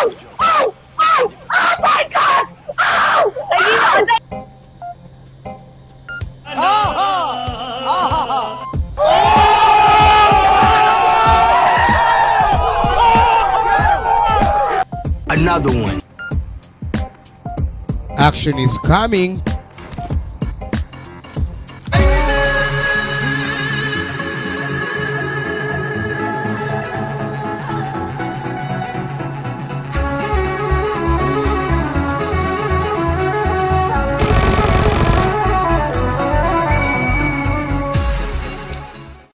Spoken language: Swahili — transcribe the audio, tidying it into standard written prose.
Oh! Oh! Oh my God! Oh! Another one. Action is coming.